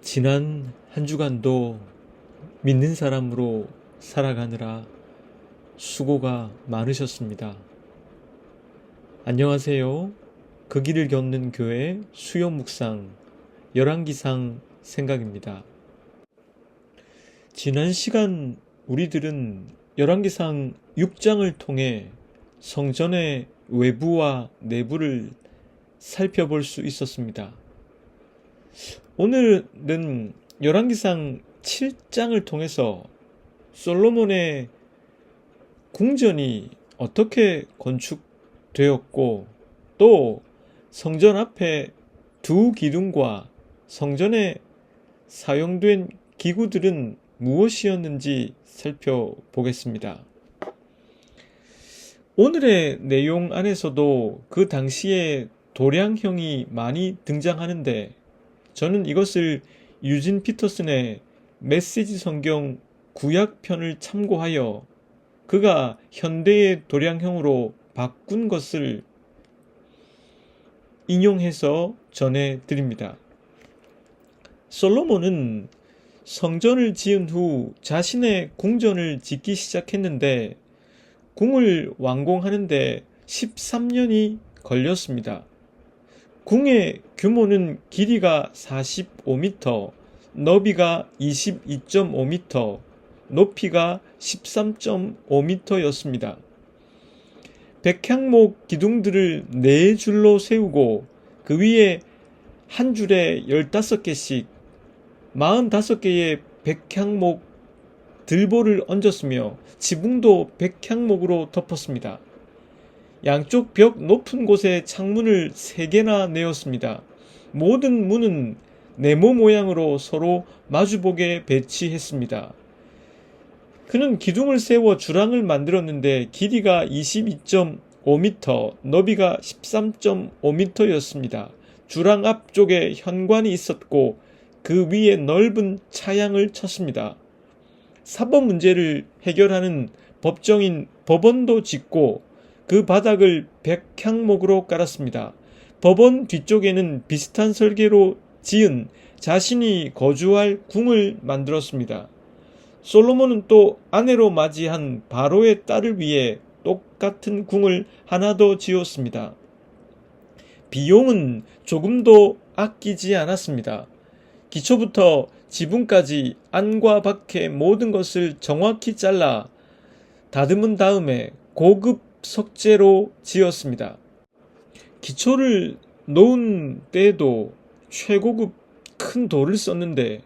지난 한 주간도 믿는 사람으로 살아가느라 수고가 많으셨습니다. 안녕하세요. 그 길을 걷는 교회 수요 묵상 열왕기상 생각입니다. 지난 시간 우리들은 열왕기상 6장을 통해 성전의 외부와 내부를 살펴볼 수 있었습니다. 오늘은 열왕기상 7장을 통해서 솔로몬의 궁전이 어떻게 건축되었고 또 성전 앞에 두 기둥과 성전에 사용된 기구들은 무엇이었는지 살펴보겠습니다. 오늘의 내용 안에서도 그 당시에 도량형이 많이 등장하는데 저는 이것을 유진 피터슨의 메시지 성경 구약편을 참고하여 그가 현대의 도량형으로 바꾼 것을 인용해서 전해드립니다. 솔로몬은 성전을 지은 후 자신의 궁전을 짓기 시작했는데 궁을 완공하는데 13년이 걸렸습니다. 궁의 규모는 길이가 45m, 너비가 22.5m, 높이가 13.5m였습니다. 백향목 기둥들을 4줄로 세우고 그 위에 한 줄에 15개씩 45개의 백향목 들보를 얹었으며 지붕도 백향목으로 덮었습니다. 양쪽 벽 높은 곳에 창문을 3개나 내었습니다. 모든 문은 네모 모양으로 서로 마주보게 배치했습니다. 그는 기둥을 세워 주랑을 만들었는데 길이가 22.5m, 너비가 13.5m였습니다. 주랑 앞쪽에 현관이 있었고 그 위에 넓은 차양을 쳤습니다. 사법 문제를 해결하는 법정인 법원도 짓고 그 바닥을 백향목으로 깔았습니다. 법원 뒤쪽에는 비슷한 설계로 지은 자신이 거주할 궁을 만들었습니다. 솔로몬은 또 아내로 맞이한 바로의 딸을 위해 똑같은 궁을 하나 더 지었습니다. 비용은 조금도 아끼지 않았습니다. 기초부터 지붕까지 안과 밖의 모든 것을 정확히 잘라 다듬은 다음에 고급 석재로 지었습니다. 기초를 놓은 때에도 최고급 큰 돌을 썼는데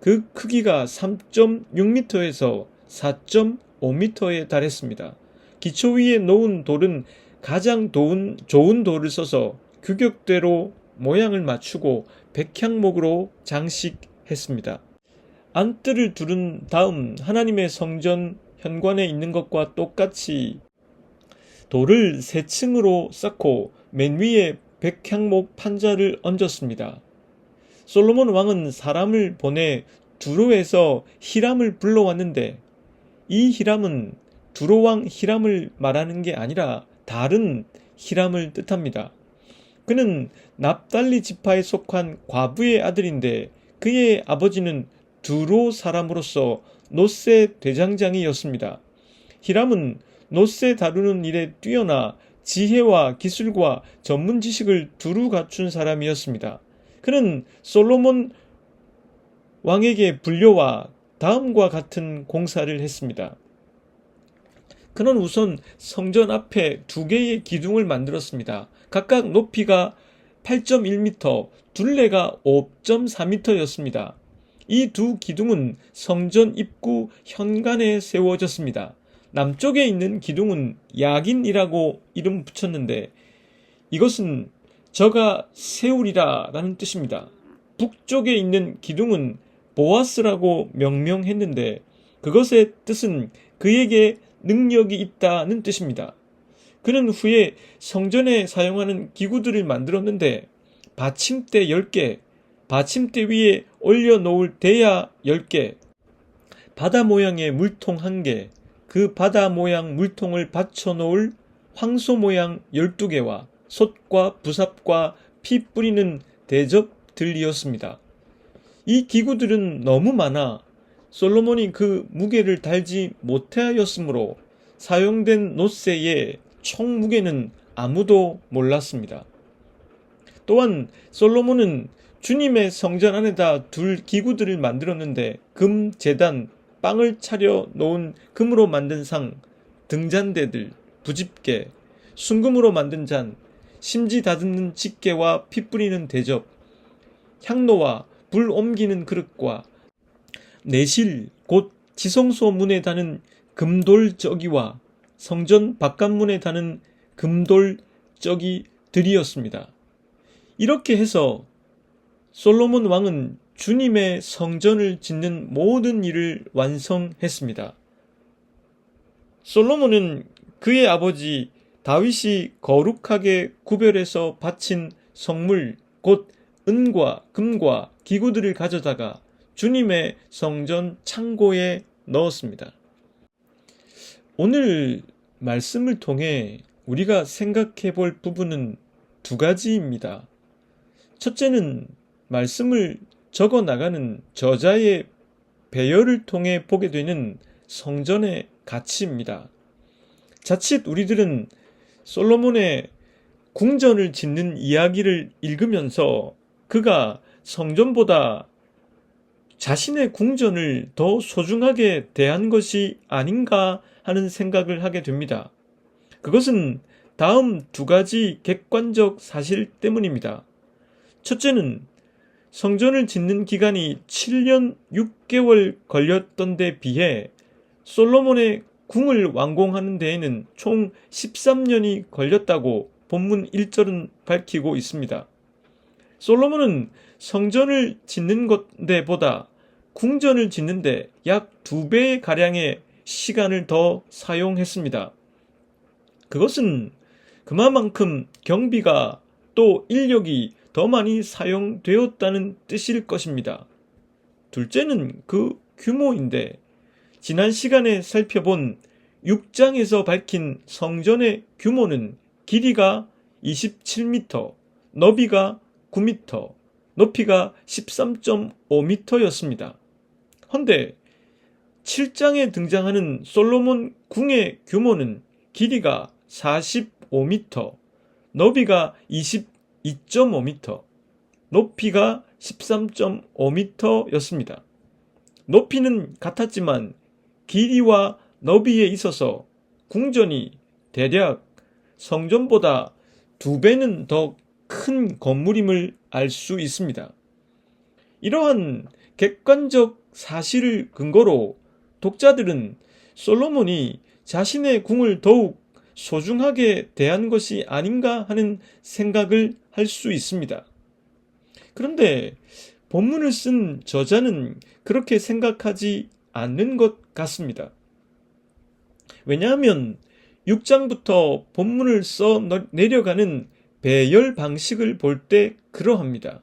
그 크기가 3.6m에서 4.5m에 달했습니다. 기초 위에 놓은 돌은 가장 좋은 돌을 써서 규격대로 모양을 맞추고 백향목으로 장식했습니다. 안뜰을 두른 다음 하나님의 성전 현관에 있는 것과 똑같이 돌을 3층으로 쌓고 맨 위에 백향목 판자를 얹었습니다. 솔로몬 왕은 사람을 보내 두로에서 히람을 불러왔는데 이 히람은 두로왕 히람을 말하는 게 아니라 다른 히람을 뜻합니다. 그는 납달리 지파에 속한 과부의 아들인데 그의 아버지는 두로 사람으로서 놋세 대장장이였습니다. 히람은 놋세 다루는 일에 뛰어나 지혜와 기술과 전문 지식을 두루 갖춘 사람이었습니다. 그는 솔로몬 왕에게 불려와 다음과 같은 공사를 했습니다. 그는 우선 성전 앞에 2개의 기둥을 만들었습니다. 각각 높이가 8.1m, 둘레가 5.4m였습니다. 이 두 기둥은 성전 입구 현관에 세워졌습니다. 남쪽에 있는 기둥은 야긴이라고 이름 붙였는데 이것은 저가 세우리라 라는 뜻입니다. 북쪽에 있는 기둥은 보아스라고 명명했는데 그것의 뜻은 그에게 능력이 있다는 뜻입니다. 그는 후에 성전에 사용하는 기구들을 만들었는데 받침대 10개, 받침대 위에 올려놓을 대야 10개, 바다 모양의 물통 1개, 그 바다 모양 물통을 받쳐놓을 황소 모양 12개와 솥과 부삽과 피 뿌리는 대접들이었습니다. 이 기구들은 너무 많아 솔로몬이 그 무게를 달지 못하였으므로 사용된 놋새의 총 무게는 아무도 몰랐습니다. 또한 솔로몬은 주님의 성전 안에다 둘 기구들을 만들었는데 금 제단, 빵을 차려 놓은 금으로 만든 상, 등잔대들, 부집게, 순금으로 만든 잔, 심지 다듬는 집게와 피 뿌리는 대접, 향로와 불 옮기는 그릇과 내실 곧 지성소 문에 다는 금돌저기와 성전 바깥문에 다는 금돌저기들이었습니다. 이렇게 해서 솔로몬 왕은 주님의 성전을 짓는 모든 일을 완성했습니다. 솔로몬은 그의 아버지 다윗이 거룩하게 구별해서 바친 성물 곧 은과 금과 기구들을 가져다가 주님의 성전 창고에 넣었습니다. 오늘 말씀을 통해 우리가 생각해 볼 부분은 두 가지입니다. 첫째는 말씀을 적어 나가는 저자의 배열을 통해 보게 되는 성전의 가치입니다. 자칫 우리들은 솔로몬의 궁전을 짓는 이야기를 읽으면서 그가 성전보다 자신의 궁전을 더 소중하게 대한 것이 아닌가 하는 생각을 하게 됩니다. 그것은 다음 두 가지 객관적 사실 때문입니다. 첫째는 성전을 짓는 기간이 7년 6개월 걸렸던 데 비해 솔로몬의 궁을 완공하는 데에는 총 13년이 걸렸다고 본문 1절은 밝히고 있습니다. 솔로몬은 성전을 짓는 데보다 궁전을 짓는데 약 2배 가량의 시간을 더 사용했습니다. 그것은 그만큼 경비가 또 인력이 더 많이 사용되었다는 뜻일 것입니다. 둘째는 그 규모인데 지난 시간에 살펴본 6장에서 밝힌 성전의 규모는 길이가 27m, 너비가 9m, 높이가 13.5m였습니다. 헌데 7장에 등장하는 솔로몬 궁의 규모는 길이가 45m, 너비가 22.5m, 높이가 13.5m였습니다. 높이는 같았지만 길이와 너비에 있어서 궁전이 대략 성전보다 2배는 더 큰 건물임을 알 수 있습니다. 이러한 객관적 사실을 근거로 독자들은 솔로몬이 자신의 궁을 더욱 소중하게 대한 것이 아닌가 하는 생각을 할 수 있습니다. 그런데 본문을 쓴 저자는 그렇게 생각하지 않는 것 같습니다. 왜냐하면 6장부터 본문을 써 내려가는 배열 방식을 볼 때 그러합니다.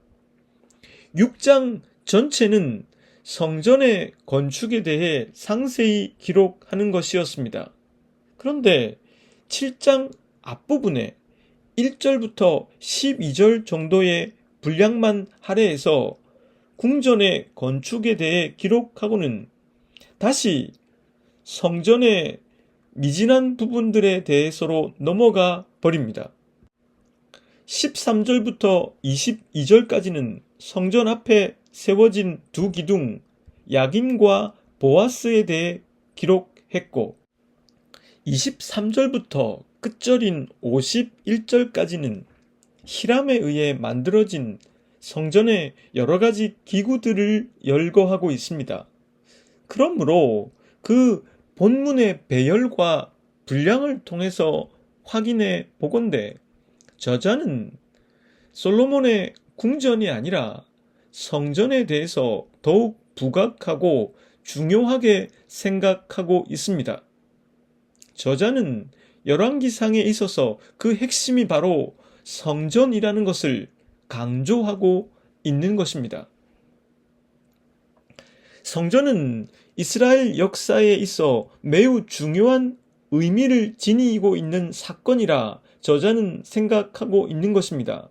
6장 전체는 성전의 건축에 대해 상세히 기록하는 것이었습니다. 그런데 7장 앞부분에 1절부터 12절 정도의 분량만 할애해서 궁전의 건축에 대해 기록하고는 다시 성전의 미진한 부분들에 대해서로 넘어가 버립니다. 13절부터 22절까지는 성전 앞에 세워진 두 기둥, 야긴과 보아스에 대해 기록했고 23절부터 끝절인 51절까지는 히람에 의해 만들어진 성전의 여러 가지 기구들을 열거하고 있습니다. 그러므로 그 본문의 배열과 분량을 통해서 확인해 보건대 저자는 솔로몬의 궁전이 아니라 성전에 대해서 더욱 부각하고 중요하게 생각하고 있습니다. 저자는 열왕기상에 있어서 그 핵심이 바로 성전이라는 것을 강조하고 있는 것입니다. 성전은 이스라엘 역사에 있어 매우 중요한 의미를 지니고 있는 사건이라 저자는 생각하고 있는 것입니다.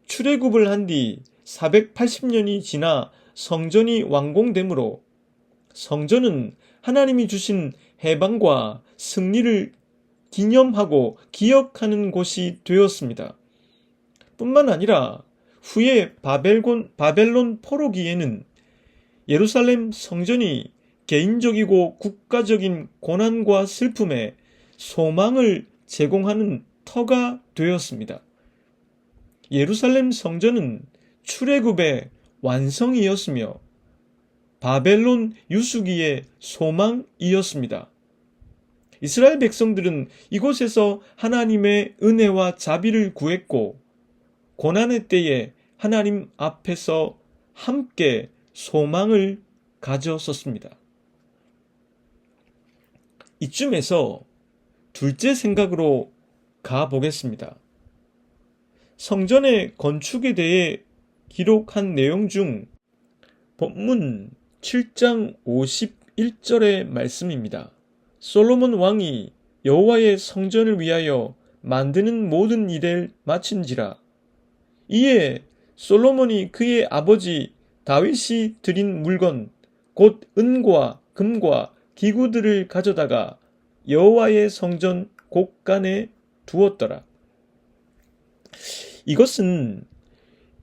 출애굽을 한 뒤 480년이 지나 성전이 완공되므로 성전은 하나님이 주신 해방과 승리를 기념하고 기억하는 곳이 되었습니다. 뿐만 아니라 후에 바벨론 포로기에는 예루살렘 성전이 개인적이고 국가적인 고난과 슬픔에 소망을 제공하는 터가 되었습니다. 예루살렘 성전은 출애굽의 완성이었으며 바벨론 유수기의 소망이었습니다. 이스라엘 백성들은 이곳에서 하나님의 은혜와 자비를 구했고 고난의 때에 하나님 앞에서 함께 소망을 가졌었습니다. 이쯤에서 둘째 생각으로 가보겠습니다. 성전의 건축에 대해 기록한 내용 중 본문 7장 51절의 말씀입니다. 솔로몬 왕이 여호와의 성전을 위하여 만드는 모든 일을 마친지라. 이에 솔로몬이 그의 아버지 다윗이 드린 물건 곧 은과 금과 기구들을 가져다가 여호와의 성전 곳간에 두었더라. 이것은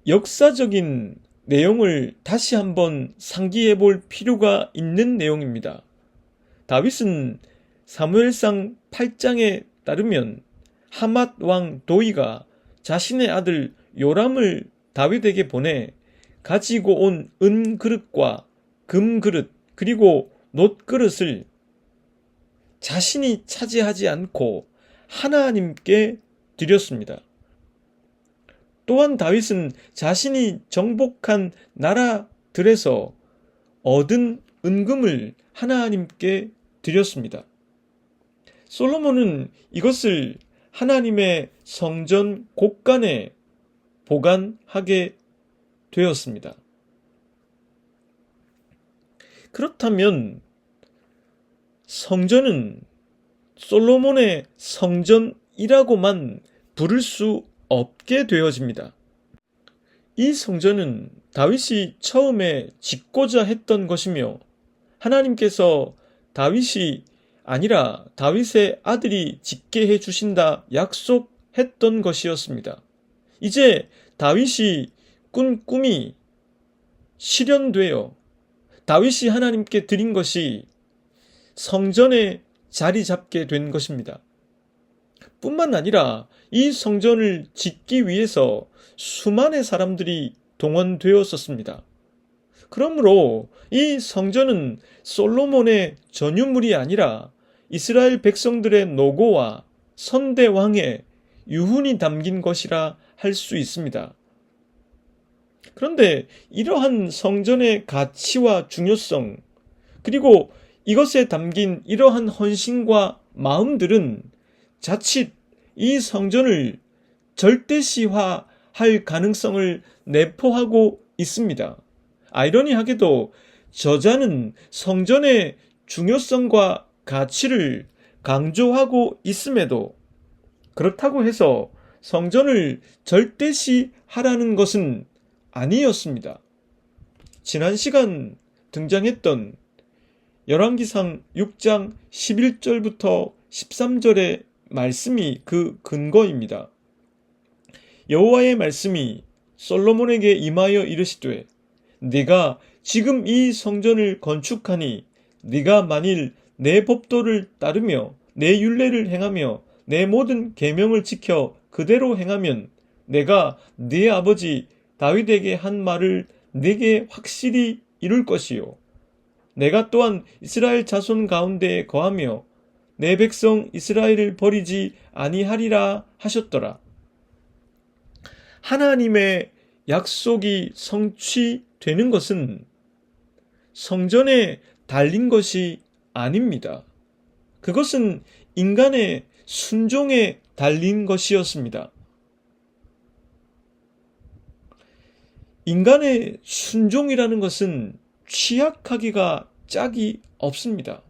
역사적인 내용을 다시 한번 상기해 볼 필요가 있는 내용입니다. 다윗은 사무엘상 8장에 따르면 하맛 왕 도이가 자신의 아들 요람을 다윗에게 보내 가지고 온 은그릇과 금그릇 그리고 놋그릇을 자신이 차지하지 않고 하나님께 드렸습니다. 또한 다윗은 자신이 정복한 나라들에서 얻은 은금을 하나님께 드렸습니다. 솔로몬은 이것을 하나님의 성전 곳간에 보관하게 되었습니다. 그렇다면 성전은 솔로몬의 성전이라고만 부를 수 없게 되어집니다. 이 성전은 다윗이 처음에 짓고자 했던 것이며 하나님께서 다윗이 아니라 다윗의 아들이 짓게 해주신다 약속했던 것이었습니다. 이제 다윗이 꾼 꿈이 실현되어 다윗이 하나님께 드린 것이 성전에 자리 잡게 된 것입니다. 뿐만 아니라 이 성전을 짓기 위해서 수많은 사람들이 동원되었었습니다. 그러므로 이 성전은 솔로몬의 전유물이 아니라 이스라엘 백성들의 노고와 선대왕의 유훈이 담긴 것이라 할 수 있습니다. 그런데 이러한 성전의 가치와 중요성, 그리고 이것에 담긴 이러한 헌신과 마음들은 자칫 이 성전을 절대시화할 가능성을 내포하고 있습니다. 아이러니하게도 저자는 성전의 중요성과 가치를 강조하고 있음에도 그렇다고 해서 성전을 절대시하라는 것은 아니었습니다. 지난 시간 등장했던 열왕기상 6장 11절부터 13절의 말씀이 그 근거입니다. 여호와의 말씀이 솔로몬에게 임하여 이르시되 네가 지금 이 성전을 건축하니 네가 만일 내 법도를 따르며 내 율례를 행하며 내 모든 계명을 지켜 그대로 행하면 내가 네 아버지 다윗에게 한 말을 네게 확실히 이룰 것이요 내가 또한 이스라엘 자손 가운데에 거하며 내 백성 이스라엘을 버리지 아니하리라 하셨더라. 하나님의 약속이 성취되는 것은 성전에 달린 것이 아닙니다. 그것은 인간의 순종에 달린 것이었습니다. 인간의 순종이라는 것은 취약하기가 짝이 없습니다.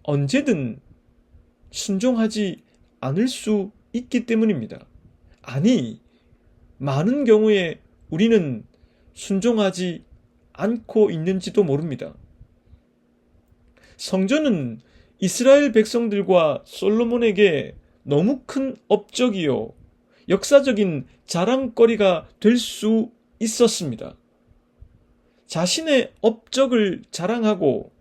언제든 순종하지 않을 수 있기 때문입니다. 아니, 많은 경우에 우리는 순종하지 않고 있는지도 모릅니다. 성전은 이스라엘 백성들과 솔로몬에게 너무 큰 업적이요, 역사적인 자랑거리가 될 수 있었습니다. 자신의 업적을 자랑하고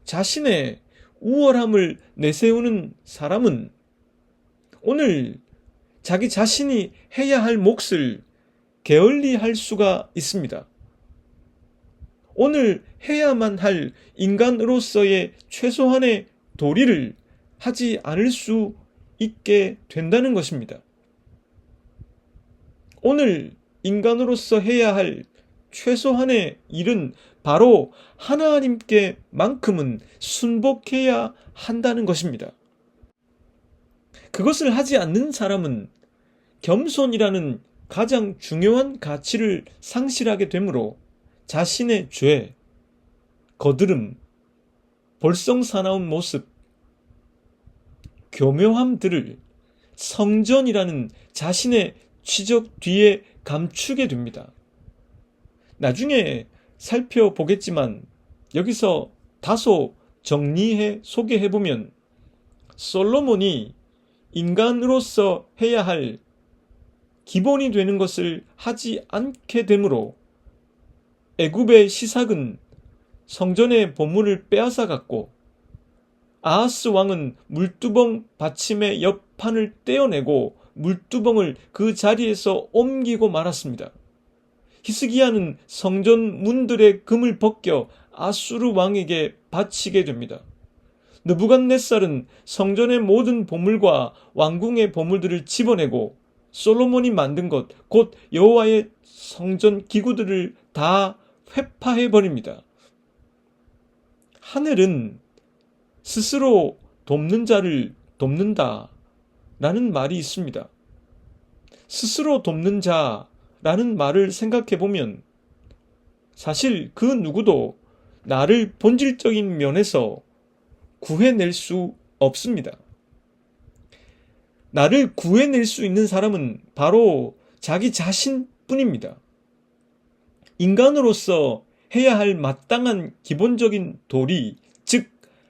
자신의 우월함을 내세우는 사람은 오늘 자기 자신이 해야 할 몫을 게을리 할 수가 있습니다. 오늘 해야만 할 인간으로서의 최소한의 도리를 하지 않을 수 있게 된다는 것입니다. 오늘 인간으로서 해야 할 최소한의 일은 바로 하나님께만큼은 순복해야 한다는 것입니다. 그것을 하지 않는 사람은 겸손이라는 가장 중요한 가치를 상실하게 되므로 자신의 죄, 거드름, 볼썽사나운 모습, 교묘함들을 성전이라는 자신의 취적 뒤에 감추게 됩니다. 나중에 살펴보겠지만 여기서 다소 정리해 소개해보면 솔로몬이 인간으로서 해야 할 기본이 되는 것을 하지 않게 되므로 애굽의 시삭은 성전의 보물을 빼앗아 갔고 아하스 왕은 물두멍 받침의 옆판을 떼어내고 물두멍을 그 자리에서 옮기고 말았습니다. 히스기야는 성전 문들의 금을 벗겨 아수르 왕에게 바치게 됩니다. 느부갓네살은 성전의 모든 보물과 왕궁의 보물들을 집어내고 솔로몬이 만든 것, 곧 여호와의 성전 기구들을 다 회파해 버립니다. 하늘은 스스로 돕는 자를 돕는다 라는 말이 있습니다. 스스로 돕는 자라는 말을 생각해 보면 사실 그 누구도 나를 본질적인 면에서 구해낼 수 없습니다. 나를 구해낼 수 있는 사람은 바로 자기 자신뿐입니다. 인간으로서 해야 할 마땅한 기본적인 도리, 즉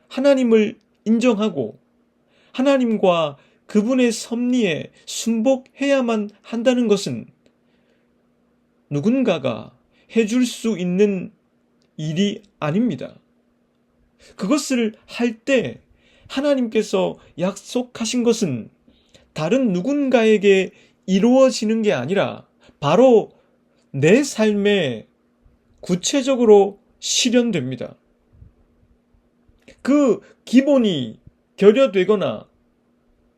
하나님을 인정하고 하나님과 그분의 섭리에 순복해야만 한다는 것은 누군가가 해줄 수 있는 일이 아닙니다. 그것을 할 때 하나님께서 약속하신 것은 다른 누군가에게 이루어지는 게 아니라 바로 내 삶에 구체적으로 실현됩니다. 그 기본이 결여되거나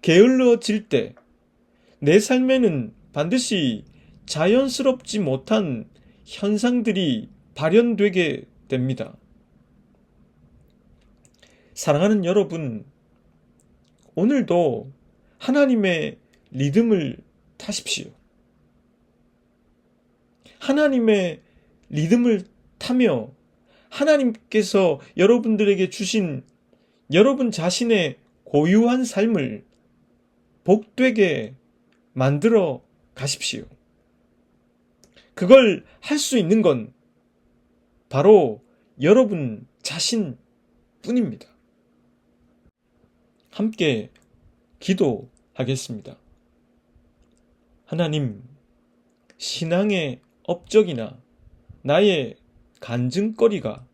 게을러질 때 내 삶에는 반드시 자연스럽지 못한 현상들이 발현되게 됩니다. 사랑하는 여러분, 오늘도 하나님의 리듬을 타십시오. 하나님의 리듬을 타며 하나님께서 여러분들에게 주신 여러분 자신의 고유한 삶을 복되게 만들어 가십시오. 그걸 할 수 있는 건 바로 여러분 자신뿐입니다. 함께 기도하겠습니다. 하나님, 신앙의 업적이나 나의 간증거리가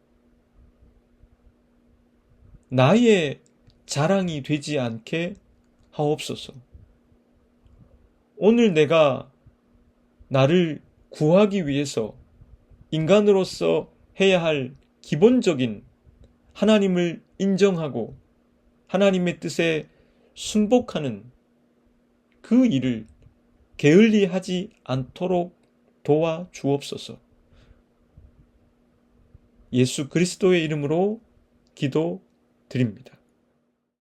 나의 자랑이 되지 않게 하옵소서. 오늘 내가 나를 구하기 위해서 인간으로서 해야 할 기본적인 하나님을 인정하고 하나님의 뜻에 순복하는 그 일을 게을리 하지 않도록 도와 주옵소서. 예수 그리스도의 이름으로 기도드립니다.